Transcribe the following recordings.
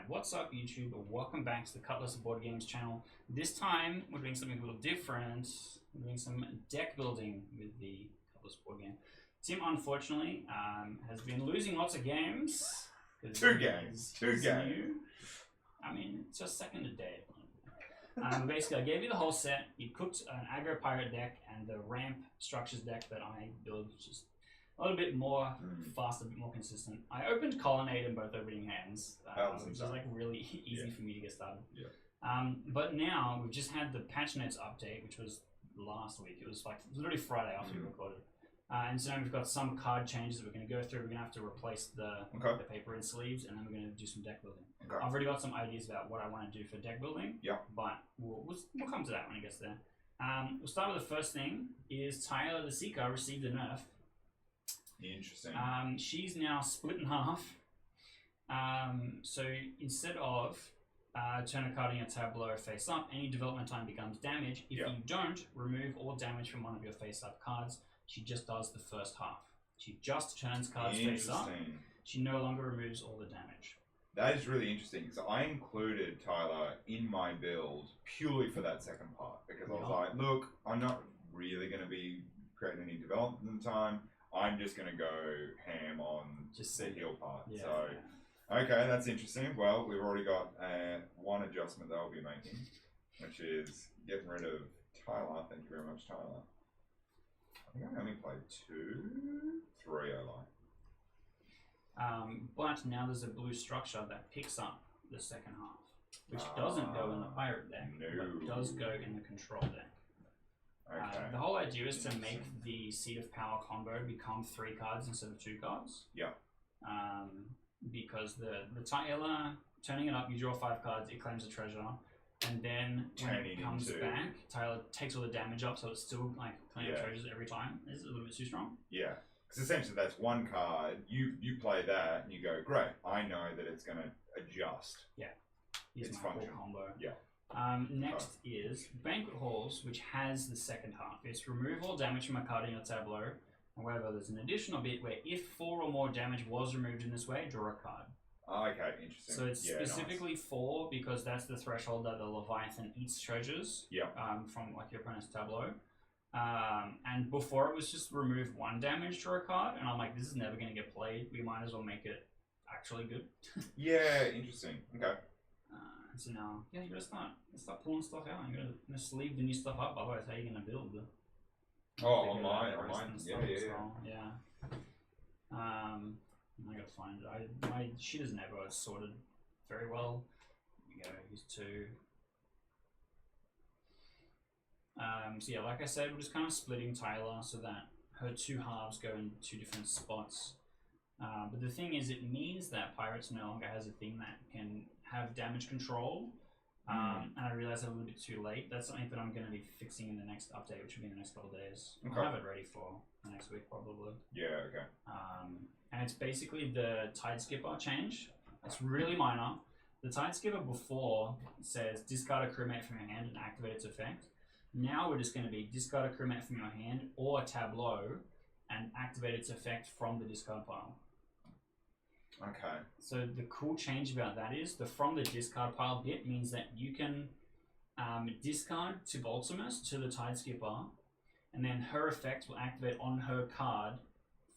Alright, what's up YouTube? Welcome back to the Cutlass Board Games channel. This time we're doing something a little different. We're doing some deck building with the Cutlass board game. Tim, unfortunately, has been losing lots of games. Two games. New. I mean, it's just second a day. Basically, I gave you the whole set. You cooked an aggro pirate deck and the ramp structures deck that I built, which is a little bit more fast, a bit more consistent. I opened Colonnade in both opening hands, which is like really easy for me to get started. Yeah. But now we've just had the patch notes update, which was last week. It was like literally Friday after we recorded. And so now we've got some card changes that we're going to go through. We're going to have to replace the paper and sleeves, and then we're going to do some deck building. I've already got some ideas about what I want to do for deck building, but we'll come to that when it gets there. We'll start with the first thing, is Tyler the Seeker received a nerf. Interesting. She's now split in half. So instead of turn a card in your tableau face up, any development time becomes damage. If you don't, remove all damage from one of your face up cards. She just does the first half. She just turns cards face up. She no longer removes all the damage. That is really interesting. So I included Tyler in my build purely for that second part because I was like, look, I'm not really going to be creating any development time. I'm just going to go ham on just the heal part. Okay, that's interesting. Well, we've already got one adjustment that I'll be making, which is getting rid of Tyler. Thank you very much, Tyler. I think I only played 3 I like. But now there's a blue structure that picks up the second half, which doesn't go in the pirate deck, but does go in the control deck. Okay. The whole idea is to make the Seat of Power combo become 3 cards instead of 2 cards. Yeah. Because the Tyler, turning it up, you draw 5 cards, it claims a treasure, and then when it comes back, Tyler takes all the damage up, so it's still like claiming treasures every time. Is it a little bit too strong? Yeah. Because essentially that's one card, you play that, and you go, great, I know that it's going to adjust. Yeah. Its function. Combo. Yeah. Next is Banquet Halls, which has the second half. It's remove all damage from a card in your tableau. However, there's an additional bit where if 4 or more damage was removed in this way, draw a card. Okay, interesting. So it's specifically 4 because that's the threshold that the Leviathan eats treasures from like your opponent's tableau. And before it was just remove 1 damage, draw a card, and I'm like, this is never going to get played. We might as well make it actually good. Yeah, interesting. Okay. So now, you gotta start pulling stuff out. You gotta sleeve the new stuff up. Otherwise, how are you gonna build? On mine. Yeah. I gotta find it. My shit is never sorted very well. Here we go. Here's 2. So yeah, like I said, we're just kind of splitting Tyler so that her 2 halves go in 2 different spots. But the thing is, it means that Pirates no longer has a thing that can have damage control. And I realized a little bit too late. That's something that I'm going to be fixing in the next update, which will be in the next couple of days. I'll have it ready for the next week, probably. Yeah, okay. And it's basically the Tide Skipper change. It's really minor. The Tide Skipper before says discard a crewmate from your hand and activate its effect. Now we're just going to be discard a crewmate from your hand or a tableau and activate its effect from the discard pile. Okay. So the cool change about that is the from the discard pile bit means that you can discard Tibultimus to the Tide Skipper, and then her effect will activate on her card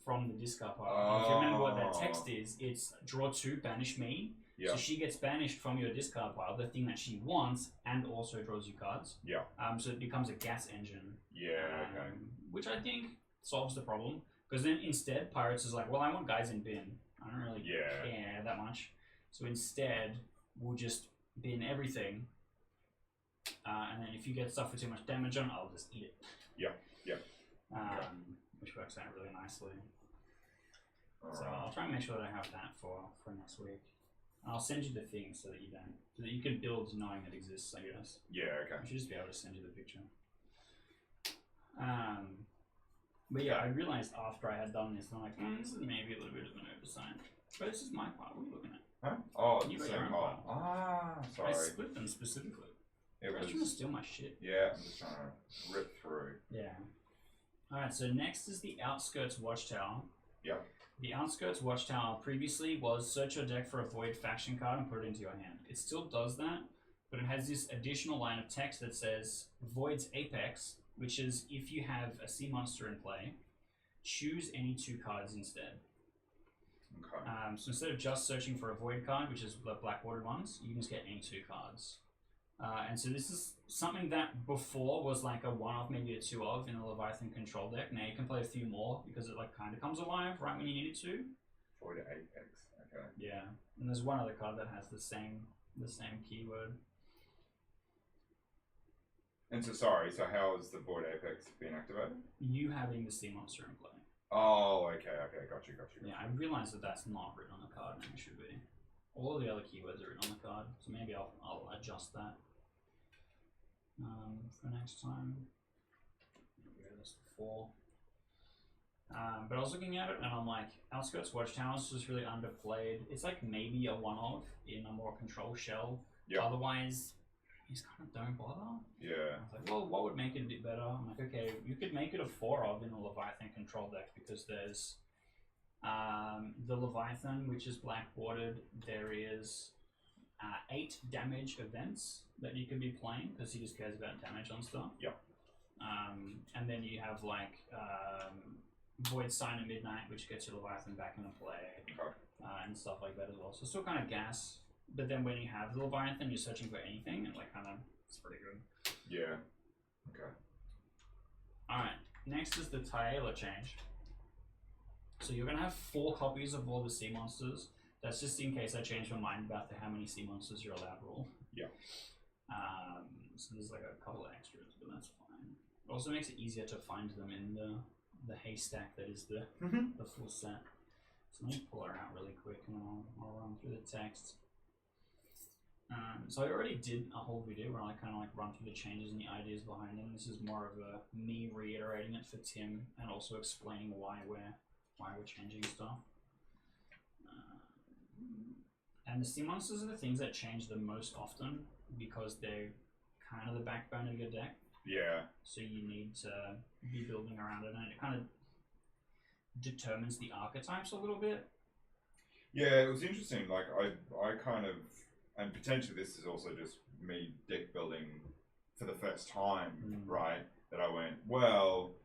from the discard pile. If you remember what that text is, it's draw 2, banish me. So she gets banished from your discard pile, the thing that she wants, and also draws you cards. Yeah. So it becomes a gas engine. Yeah, okay. Which I think solves the problem. Because then instead, Pirates is like, well, I want guys in bin. I don't really care that much. So instead, we'll just bin everything. And then if you get stuff with too much damage on, I'll just eat it. Which works out really nicely. So I'll try and make sure that I have that for next week. And I'll send you the thing so that you can build knowing it exists, I guess. Yeah, okay. I should just be able to send you the picture. But yeah, I realized after I had done this, I'm like, this is maybe a little bit of an oversight. But this is my part. What are you looking at? Huh? Oh, you the got your same own part. pile. Sorry. I split them specifically. It was trying to steal my shit. Yeah, I'm just trying to rip through. Yeah. Alright, so next is the Outskirts Watchtower. Yep. The Outskirts Watchtower previously was search your deck for a Void faction card and put it into your hand. It still does that, but it has this additional line of text that says Void's Apex, which is if you have a sea monster in play, choose any 2 cards instead. Okay. So instead of just searching for a Void card, which is the black watered ones, you can just get any 2 cards. And so this is something that before was like a 1-off, maybe a 2-of in the Leviathan control deck. Now you can play a few more because it like kind of comes alive right when you need it to. Void Apex. Okay. Yeah, and there's one other card that has the same keyword. And so sorry, so how is the Void Apex being activated? You having the sea monster in play. Oh, okay, got you. Yeah, I realized that that's not written on the card, and it should be. All of the other keywords are written on the card, so maybe I'll adjust that for next time. Yeah, that's 4. But I was looking at it, and I'm like, Outskirts Watchtower is just really underplayed. It's like maybe a 1-of in a more control shell. Yeah. Otherwise, you just kind of don't bother. Yeah. I was like, well, what would make it a bit better? I'm like, okay, you could make it a 4-of in a Leviathan control deck because there's the Leviathan, which is black bordered. There is 8 damage events that you can be playing because he just cares about damage on stuff. Yep. And then you have like Void Sign at Midnight, which gets your Leviathan back into play, Okay. and stuff like that as well. So still kind of gas, but then when you have the Leviathan, you're searching for anything, and like kind of it's pretty good. Yeah. Okay. All right. Next is the Taela change. So you're gonna have 4 copies of all the sea monsters. That's just in case I change my mind about how many sea monsters you're allowed to roll. Yeah. So there's like a couple of extras, but that's fine. It also makes it easier to find them in the haystack that is the full set. So let me pull her out really quick and I'll run through the text. So I already did a whole video where I kind of like run through the changes and the ideas behind them. This is more of a me reiterating it for Tim and also explaining why we're changing stuff. And the sea monsters are the things that change the most often because they're kind of the backbone of your deck. Yeah. So you need to be building around it, and it kind of determines the archetypes a little bit. Yeah, it was interesting. Like I kind of, and potentially this is also just me deck building for the first time, right? That I went, well,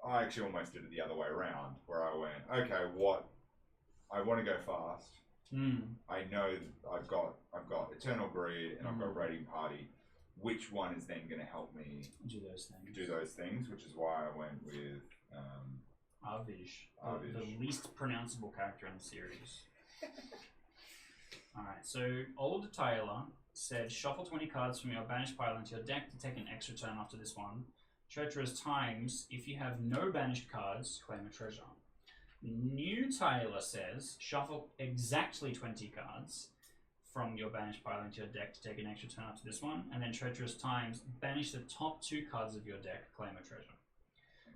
I actually almost did it the other way around, where I went, okay, what I want to go fast. I know that I've got Eternal Greed and I've got Raiding Party. Which one is then going to help me do those things? Which is why I went with Arvish, the least pronounceable character in the series. Alright, so Old Tyler said, shuffle 20 cards from your banished pile into your deck to take an extra turn after this one. Treacherous Times, if you have no banished cards, claim a treasure. New Tyler says, shuffle exactly 20 cards from your banished pile into your deck to take an extra turn after this one. And then Treacherous Times, banish the top 2 cards of your deck, claim a treasure.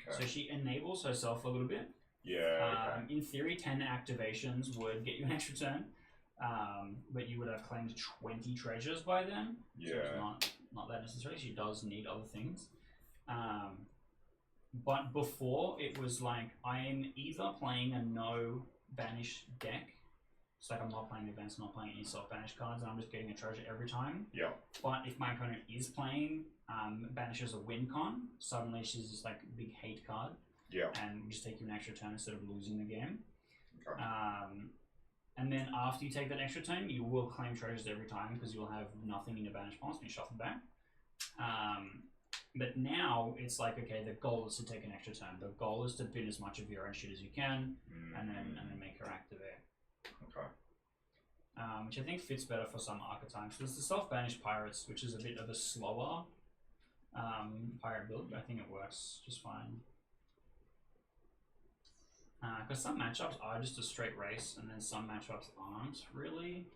Okay. So she enables herself a little bit. Yeah. In theory, 10 activations would get you an extra turn. But you would have claimed 20 treasures by then. Yeah. So it's not that necessary. She does need other things. But before, it was like, I am either playing a no banish deck. It's like I'm not playing events, not playing any self-banish cards, and I'm just getting a treasure every time. Yeah. But if my opponent is playing banishes a win con, suddenly she's just like a big hate card. Yeah. And we just take you an extra turn instead of losing the game. Okay. And then after you take that extra turn, you will claim treasures every time because you'll have nothing in your banish piles when you shuffle back. But now it's like, okay, the goal is to take an extra turn. The goal is to bin as much of your own shit as you can, and then make her activate. Okay. Which I think fits better for some archetypes. There's the self-banished pirates, which is a bit of a slower pirate build, but I think it works just fine. Because some matchups are just a straight race, and then some matchups aren't really.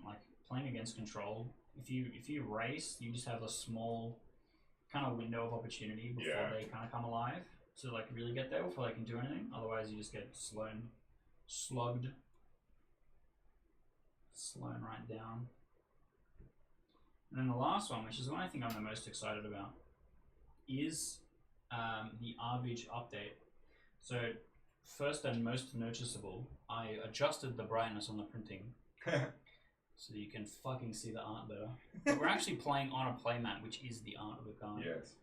Like playing against control, if you race, you just have a small kind of window of opportunity before they kind of come alive to like really get there before they can do anything. Otherwise, you just get slugged right down. And then the last one, which is the one I think I'm the most excited about, is the Arvige update. So, first and most noticeable, I adjusted the brightness on the printing so you can fucking see the art better. But we're actually playing on a playmat, which is the art of the card. Yes.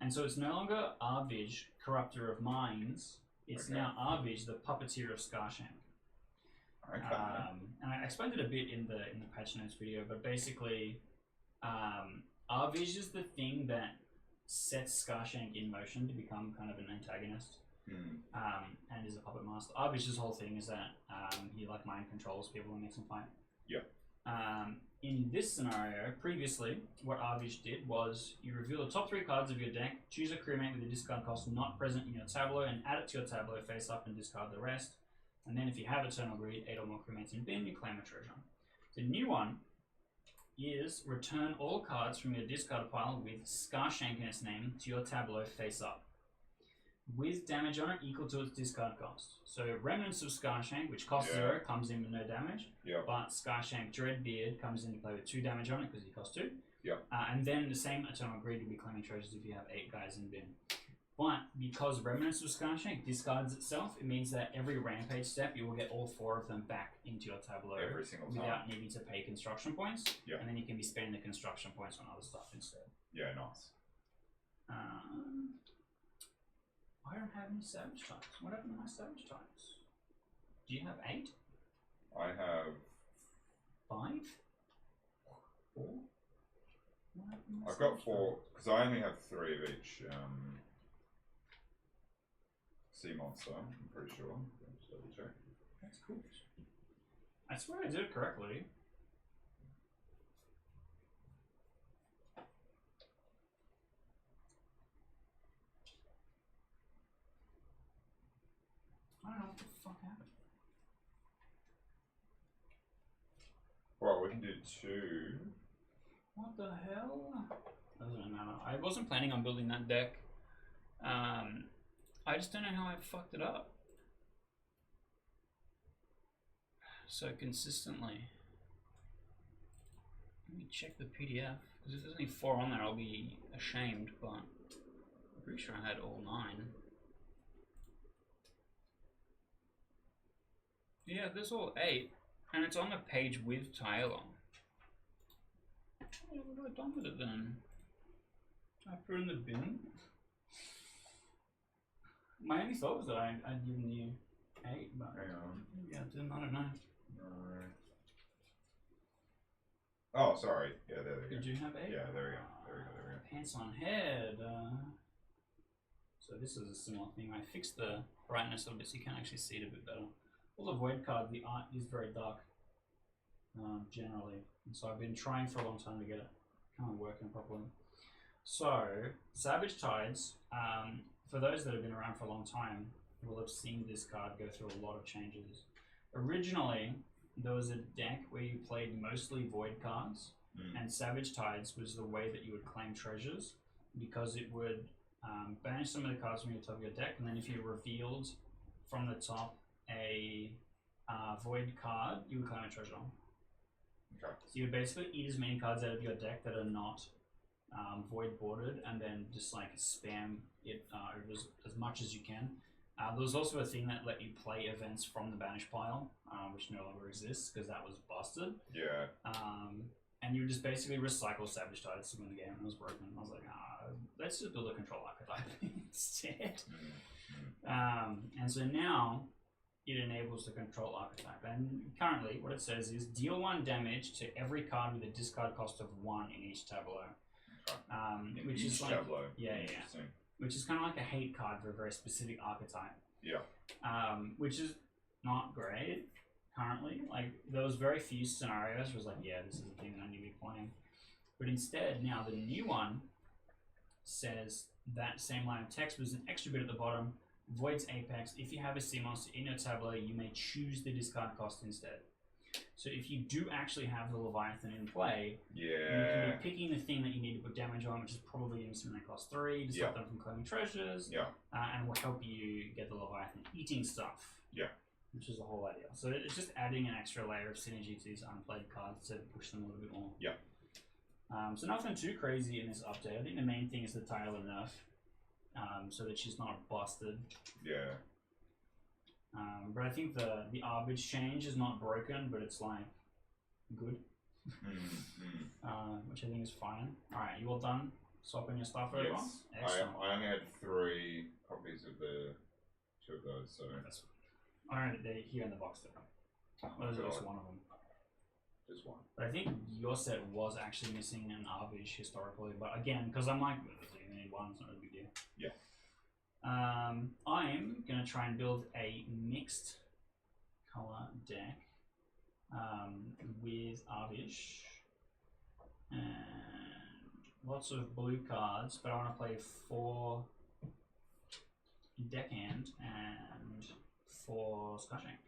And so it's no longer Arvij, corrupter of minds. It's now Arvij, the puppeteer of Skarshank. Okay. And I explained it a bit in the patch notes video, but basically, Arvij is the thing that sets Skarshank in motion to become kind of an antagonist. And is a puppet master. Arvij's whole thing is that he like mind controls people and makes them fight. Yeah. In this scenario, previously, what Arvij did was you reveal the top 3 cards of your deck, choose a crewmate with a discard cost not present in your tableau, and add it to your tableau face up and discard the rest. And then if you have Eternal Greed, 8 or more crewmates in bin, you claim a treasure. The new one is return all cards from your discard pile with Skarshank in its name to your tableau face up, with damage on it equal to its discard cost. So Remnants of Skarshank, which costs 0, comes in with no damage. But Skarshank Dreadbeard comes into play with 2 damage on it because he costs 2. And then the same Eternal Greed will be claiming treasures if you have 8 guys in bin. But because Remnants of Skarshank discards itself, it means that every rampage step you will get all 4 of them back into your tableau every single time without needing to pay construction points. And then you can be spending the construction points on other stuff instead. Yeah, nice. I don't have any savage types. What happened to my savage types? Do you have 8? I have 5? 4? I've got 4 because I only have 3 of each sea monster. I'm pretty sure. Just double check. That's cool. I swear I did it correctly. I don't know what the fuck happened. Well, we can do 2. What the hell? Doesn't matter. I wasn't planning on building that deck. I just don't know how I fucked it up so consistently. Let me check the PDF, because if there's only 4 on there, I'll be ashamed, but I'm pretty sure I had all 9. Yeah, there's all 8, and it's on the page with Tyler. What have I done with it then? I put it in the bin? My only thought was that I'd given you 8, but hang on. Maybe I didn't, I don't know. No. Oh, sorry. Yeah, there we go. Did you have 8? Yeah, there we go. There we go. There we go. Pants on head. So this is a similar thing. I fixed the brightness of it so you can actually see it a bit better. All the Void card, the art is very dark, generally. And so I've been trying for a long time to get it kind of working properly. So, Savage Tides, for those that have been around for a long time, will have seen this card go through a lot of changes. Originally, there was a deck where you played mostly Void cards, and Savage Tides was the way that you would claim treasures, because it would banish some of the cards from your top of your deck, and then if you revealed from the top a Void card, you would claim a treasure. Okay. So you would basically eat as many cards out of your deck that are not Void boarded, and then just like spam it over as much as you can. There was also a thing that let you play events from the banish pile, which no longer exists because that was busted. Yeah. And you would just basically recycle Savage Tides to win the game, and it was broken. I was like, let's just build a control archetype instead. And so now it enables the control archetype. And currently, what it says is deal 1 damage to every card with a discard cost of 1 in each tableau. In which each is like, tableau. yeah. Which is kind of like a hate card for a very specific archetype. Yeah. Which is not great currently. Like, there was very few scenarios where it was like, yeah, this is the thing that I need to be playing. But instead, now the new one says that same line of text, but there's an extra bit at the bottom. Void's Apex. If you have a sea monster in your tableau, you may choose the discard cost instead. So if you do actually have the Leviathan in play, you can be picking the thing that you need to put damage on, which is probably going to be something that costs 3 to stop them from claiming treasures, and will help you get the Leviathan eating stuff, which is the whole idea. So it's just adding an extra layer of synergy to these unplayed cards to push them a little bit more. So nothing too crazy in this update. I think the main thing is the Tyler nerf. so that she's not busted. Yeah. But I think the Arbage change is not broken, but it's like good, which I think is fine. All right, you all done swapping your stuff over? Yes. Excellent. I only had 3 copies of the 2 of those, so. That's alright. They're here in the box though. Or is it just one of them? Just one. But I think your set was actually missing an Arbage historically, but again, because I'm like, you need one, it's not a big deal. Yeah. I'm gonna try and build a mixed color deck with Arbage and lots of blue cards, but I want to play 4 deckhand and 4 Skyshang.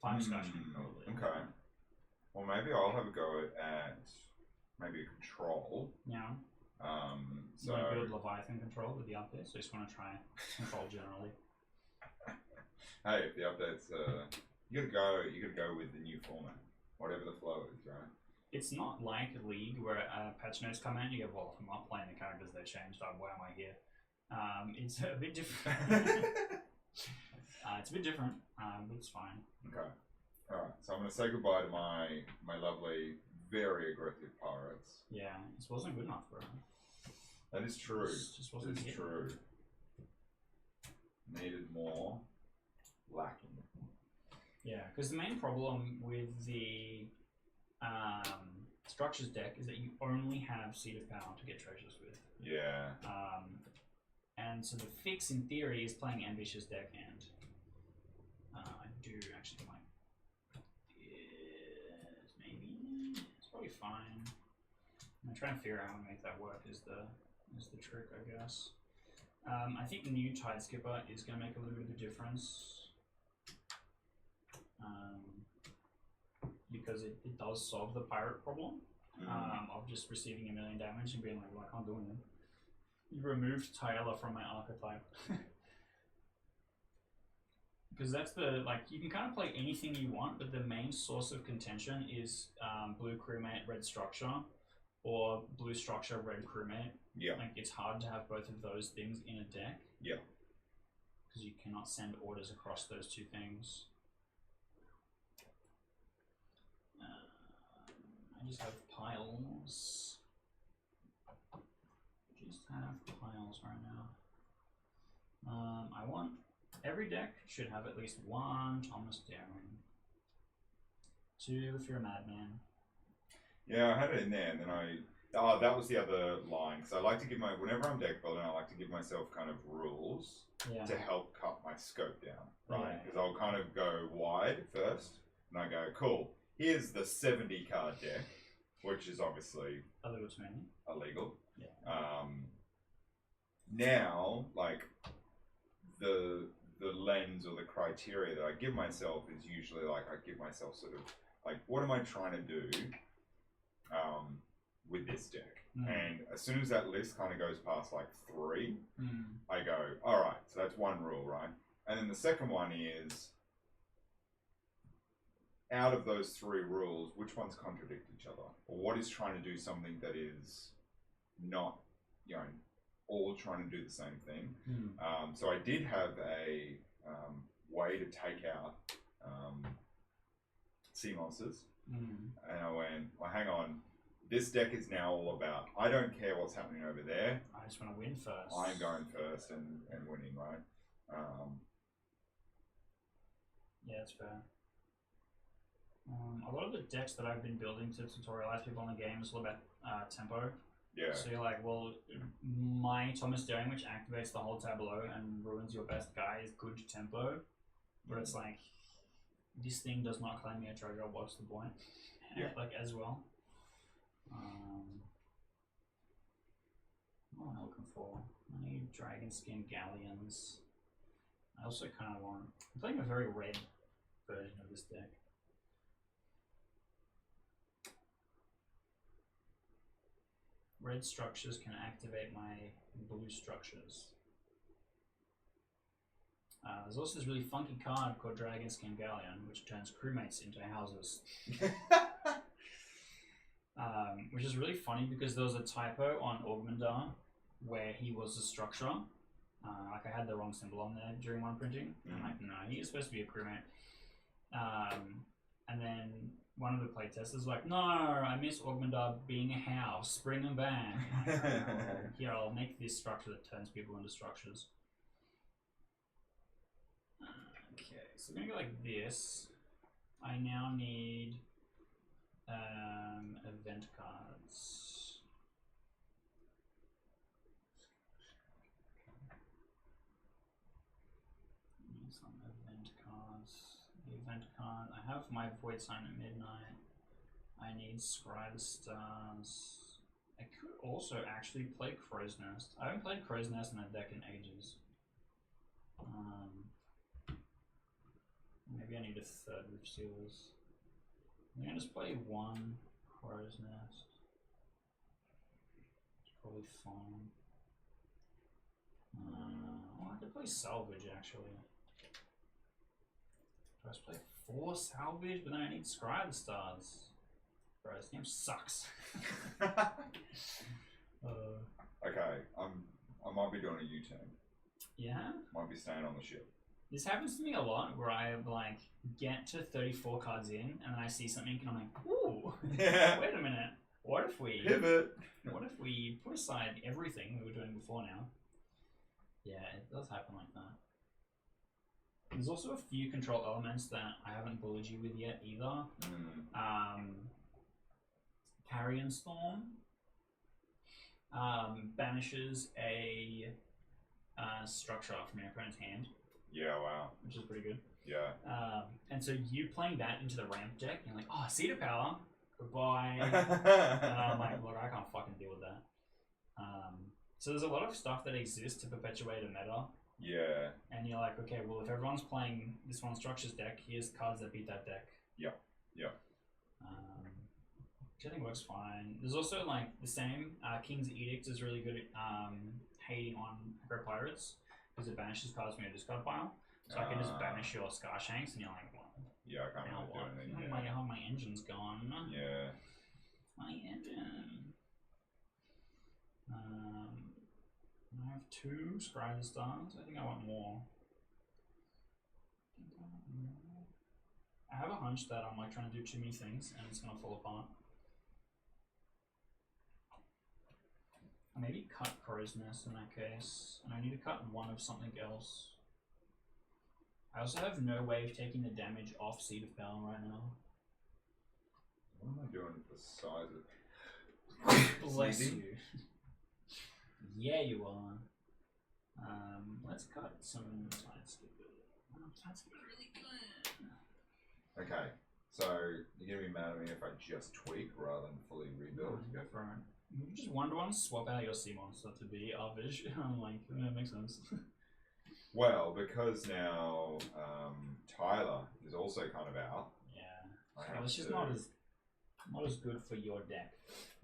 5 Skyshang probably. Okay. Well, maybe I'll have a go at maybe a control. Yeah. So You want to build Leviathan control with the update, so you just want to try control generally. Hey, if the updates, you gotta go with the new format, whatever the flow is, right? It's not like League where patch notes come in, you go, well, I'm not playing the characters they changed, why am I here? It's a bit different. It's a bit different, but it's fine. Okay. Alright, so I'm gonna say goodbye to my lovely, very aggressive pirates. Yeah, it wasn't good enough, bro. That is true. It just wasn't it is true. Needed more. Lacking. Yeah, because the main problem with the structures deck is that you only have Seed of Power to get treasures with. Yeah. And so the fix in theory is playing ambitious deckhand. I do actually like this, maybe. It's probably fine. I'm trying to figure out how to make that work is the trick, I guess. I think the new Tide Skipper is going to make a little bit of a difference. Because it does solve the pirate problem of just receiving 1 million damage and being like, well, I can't do anything. You removed Tyela from my archetype. Because that's the, like, you can kind of play anything you want, but the main source of contention is blue crewmate, red structure, or blue structure, red crewmate. Yeah. Like, it's hard to have both of those things in a deck. Yeah. Because you cannot send orders across those 2 things. I just have piles. Just have piles right now. I want every deck should have at least 1 Thomas Daring. 2 if you're a madman. Yeah, I had it in there, and then that was the other line, because I like to give whenever I'm deck building, I like to give myself kind of rules to help cut my scope down, right? Because I'll kind of go wide first, and I go, cool, here's the 70 card deck, which is obviously a little too many. Illegal. Yeah. Now, like, the lens or the criteria that I give myself is usually like, I give myself sort of like, what am I trying to do with this deck? And as soon as that list kind of goes past like 3, I go, all right, so that's 1 rule, right? And then the second one is, out of those 3 rules, which ones contradict each other? Or what is trying to do something that is not, all trying to do the same thing? So I did have a way to take out sea monsters. And I went, well, hang on, this deck is now all about, I don't care what's happening over there. I just want to win first. I'm going first and winning, right? Yeah, that's fair. A lot of the decks that I've been building to tutorialize people in the game is all about tempo. Yeah. So you're like, well, my Thomas Daring, which activates the whole tableau and ruins your best guy, is good tempo. But it's like, this thing does not claim me a treasure, what's the point? Yeah. Like, as well. What am I looking for? I need dragon skin galleons. I also kind of want... I'm playing a very red version of this deck. Red structures can activate my blue structures. There's also this really funky card called Dragon Skin Galleon, which turns crewmates into houses. Which is really funny because there was a typo on Augmendar where he was a structure. Like I had the wrong symbol on there during one printing. I'm like, no, he is supposed to be a crewmate. And then one of the playtesters was like, no, I miss Augmendar being a house. Bring him back. Like, here, I'll make this structure that turns people into structures. Okay, so we're gonna go like this. I now need event cards. Need some event cards. The event card. I have my Void Sign at Midnight. I need Scry the Stars. I could also actually play Crow's Nest. I haven't played Crow's Nest in a deck in ages. Maybe I need a third Roof Sealers. I'm gonna just play one Crow's Nest. It's probably fine. I could play Salvage actually. Do I just play 4 Salvage, but then I need Scry the Stars? Bro, this game sucks. Okay, I might be doing a U-turn. Yeah? Might be staying on the ship. This happens to me a lot where I like get to 34 cards in and then I see something and I'm like, ooh, Yeah. wait a minute. What if we Pivot. What if we put aside everything we were doing before now? Yeah, it does happen like that. There's also a few control elements that I haven't bullied you with yet either. Carrion Storm banishes a structure from your opponent's hand. Yeah, wow. Which is pretty good. Yeah. And so you playing that into the ramp deck, you're like, oh, Cedar Power, goodbye. And I'm like, look, I can't fucking deal with that. So there's a lot of stuff that exists to perpetuate a meta. Yeah. And you're like, okay, well, if everyone's playing this one structures deck, here's cards that beat that deck. Yeah. Yeah. Which I think works fine. There's also like the same. King's Edict is really good at hating on Aggro Pirates because it banishes cards from your discard pile. So I can just banish your Scarshanks and you're like, well, yeah, I can't now really what? do anything. My engine's gone. Yeah. My engine. I have 2 Scry the Stars. I think I want more. I have a hunch that I'm like trying to do too many things and it's gonna fall apart. Maybe cut Crow's Nest in that case, and I need to cut one of something else. I also have no way of taking the damage off Seed of Power right now. What am I doing with the size of Bless you. Yeah, you are. Let's cut some Tideskipper. Tideskipper's really good. Okay, so you're gonna be mad at me if I just tweak rather than fully rebuild? Go for it. You just 1-to-1 swap out your sea monster to be Arvish. I'm like, that makes sense. Well, because now Tyler is also kind of out. Yeah, it's just not as good for your deck.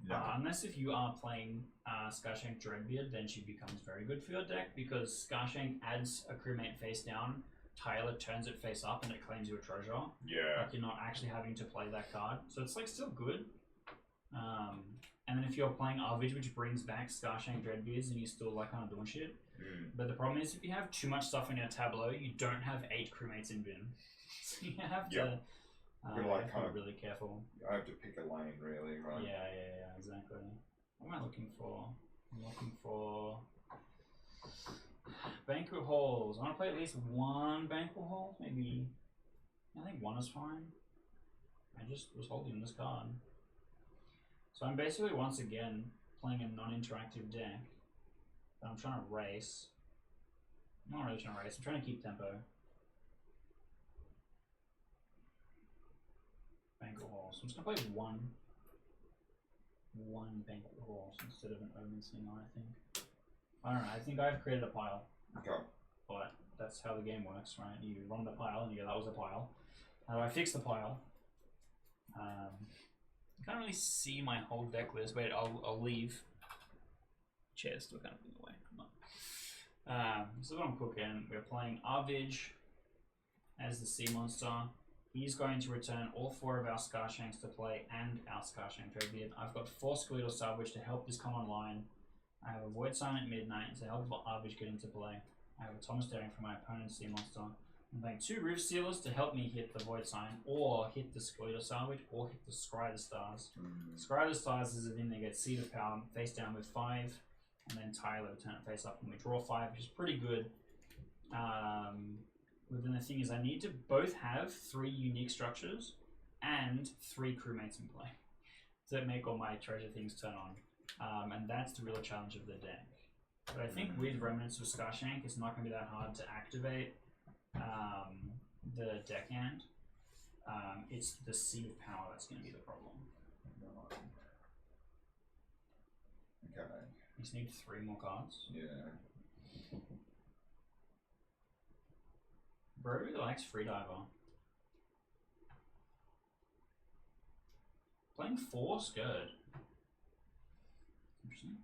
No. Unless if you are playing Scarshank Dreadbeard, then she becomes very good for your deck because Scarshank adds a crewmate face down. Tyler turns it face up and it claims your treasure. Yeah. Like you're not actually having to play that card, so it's like still good. And then if you're playing Arvage, which brings back Scarshank Dreadbeards, and you're still like kind of doing shit. But the problem is, if you have too much stuff in your tableau, you don't have 8 crewmates in bin. So you have to, like, have to be really careful. I have to pick a lane, really, right? Yeah, exactly. What am I looking for? I'm looking for banquet halls. I want to play at least 1 banquet hall, maybe. I think 1 is fine. I just was holding this card. So I'm basically once again playing a non-interactive deck, but I'm trying to race. I'm not really trying to race, I'm trying to keep tempo. Banquet halls. I'm just gonna play one banquet halls instead of an Omen Singer, I think. I don't know, I think I've created a pile. Okay. But that's how the game works, right? You run the pile and you go, that was a pile. How do I fix the pile? I can't really see my whole deck list. Wait, I'll leave. Chair's still kind of in the way. Come on. This is what I'm cooking. We're playing Arvage as the sea monster. He's going to return all 4 of our Scarshanks to play and our Scarshank Dreadbeard. I've got 4 Squeedle Salvage to help this come online. I have a Void Sign at midnight to help Arbage get into play. I have a Thomas Daring for my opponent's sea monster. I'm playing 2 Roof Sealers to help me hit the Void Sign, or hit the Skeletal Salvage, or hit the Scry the Stars. Scry the Stars is a thing that gets Seed of Power face down with 5, and then Tyler will turn it face up and we draw 5, which is pretty good. But then the thing is, I need to both have 3 unique structures and 3 crewmates in play to make all my treasure things turn on. And that's the real challenge of the deck. But I think with Remnants of Scarshank, it's not going to be that hard to activate the deckhand. It's the Seed of Power that's going to be the problem. Okay. You just need 3 more cards. Yeah. Bro really likes Freediver. Playing 4 Scared. Interesting.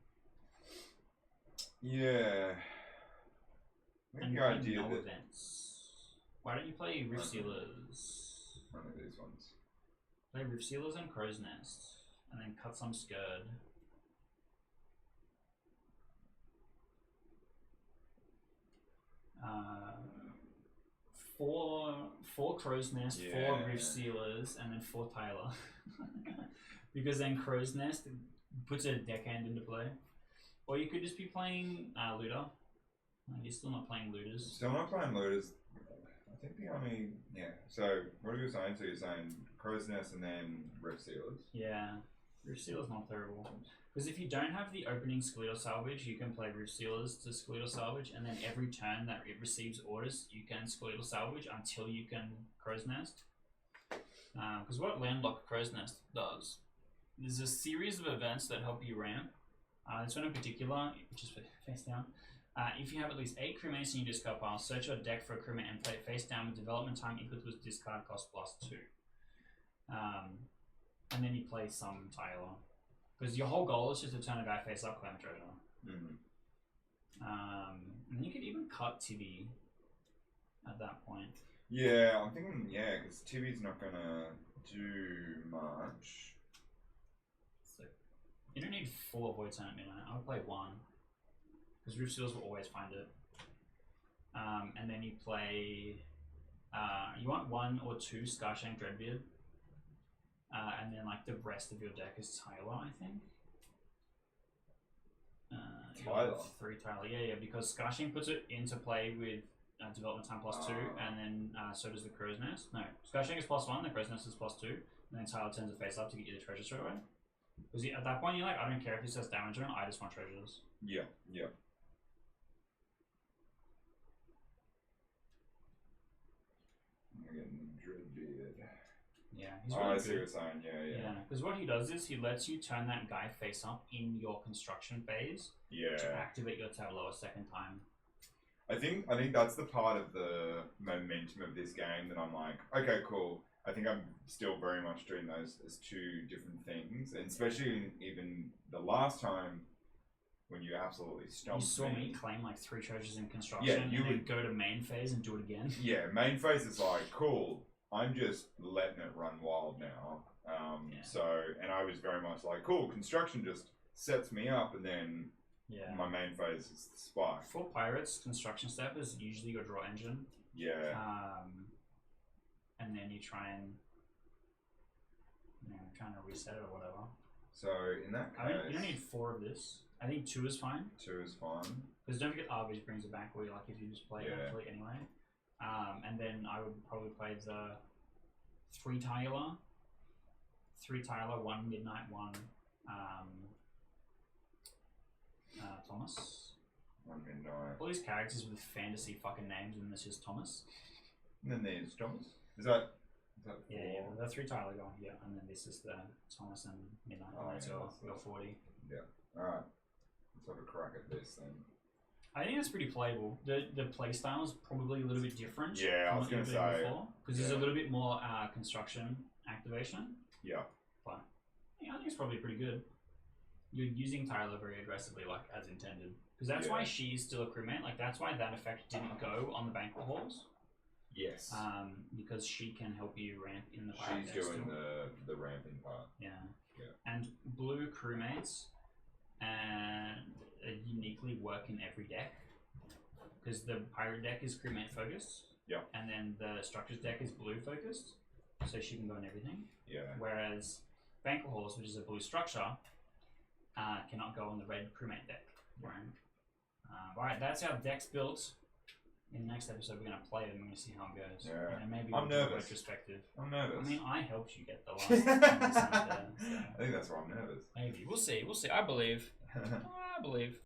Yeah. Maybe And idea no that events. Why don't you play Rift Sealers? one of these ones. Play Rift Sealers and Crow's Nest, and then cut some Scared. Four Crow's Nest, 4 Rift Sealers, and then 4 Tyler. Because then Crow's Nest puts a deckhand into play. Or you could just be playing Looter. You're still not playing Looters. Still not playing Looters. I think the only... Yeah. So, what are you saying? So you're saying Crow's Nest and then Rift Sealers? Yeah. Rift Sealers not terrible. Because if you don't have the opening Skeletal Salvage, you can play Rift Sealers to Skeletal Salvage, and then every turn that it receives orders, you can Skeletal Salvage until you can Crow's Nest. Because what Landlocked Crow's Nest does, there's a series of events that help you ramp. This one in particular, which is face down. If you have at least 8 crewmates in your discard pile, search your deck for a crewmate and play it face down with development time equal to its discard cost +2. And then you play some Tyler. Because your whole goal is just to turn a guy face up, claim a treasure. And then you could even cut Tibby at that point. Yeah, I'm thinking, yeah, because Tibby's not going to do much. So, you don't need 4 Void Sign at midnight. I would play 1. Because Roof Seals will always find it. And then you play... you want 1 or 2 Scarshank Dreadbeard. And then like the rest of your deck is Tyler, I think. Tyler? 3 Tyler, yeah, because Scarshank puts it into play with development time +2, and then so does the Crow's Nest. No, Scarshank is +1, the Crow's Nest is +2, and then Tyler turns it face up to get you the treasure straight away. Because at that point you're like, I don't care if it says damage on it, I just want treasures. Yeah, yeah. I'm getting Dreadbeard. Yeah, he's really I good. see what you're saying, yeah. Because what he does is he lets you turn that guy face up in your construction phase to activate your tableau a second time. I think that's the part of the momentum of this game that I'm like, okay, cool. I think I'm still very much treating those as 2 different things, and especially even the last time when you absolutely stomped me. You saw me claim like 3 treasures in construction, and then go to main phase and do it again. Yeah, main phase is like, cool, I'm just letting it run wild now. So, and I was very much like, cool, construction just sets me up, and then my main phase is the spike. For pirates, construction step is usually your draw engine. Yeah. And then you try and trying to reset it or whatever. So in that case, you don't need 4 of this. I think 2 is fine. 2 is fine. Because don't forget, Arbage brings it back. Where you like if you just play it actually anyway. And then I would probably play the 3 Tyler, 1 Midnight, 1 Thomas. 1 Midnight. All these characters with fantasy fucking names, and this is Thomas. And then there's Thomas. Is that yeah, the 3 Tyler going here, and then this is the Thomas and Midnight. And that's your 40. Yeah. Alright. Let's have a crack at this then. I think that's pretty playable. The play style is probably a little bit different. Yeah, I was going to say. Because there's a little bit more construction activation. Yeah. But I think it's probably pretty good. You're using Tyler very aggressively, like as intended. Because that's why she's still a crewmate. Like that's why that effect didn't go on the banquet halls. Yes. Because she can help you ramp in the pirate She's doing the ramping part. Yeah. And blue crewmates, and uniquely work in every deck. Because the pirate deck is crewmate focused. Yeah. And then the structures deck is blue focused. So she can go on everything. Yeah. Whereas Banquet Halls, which is a blue structure, cannot go on the red crewmate deck. Right. Alright, that's our decks built. In the next episode, we're going to play it and we're going to see how it goes. Yeah. And maybe I'm we'll do a nervous. retrospective. I'm nervous. I mean, I helped you get the last 10%. I think that's why I'm nervous. Maybe. We'll see. I believe. I believe.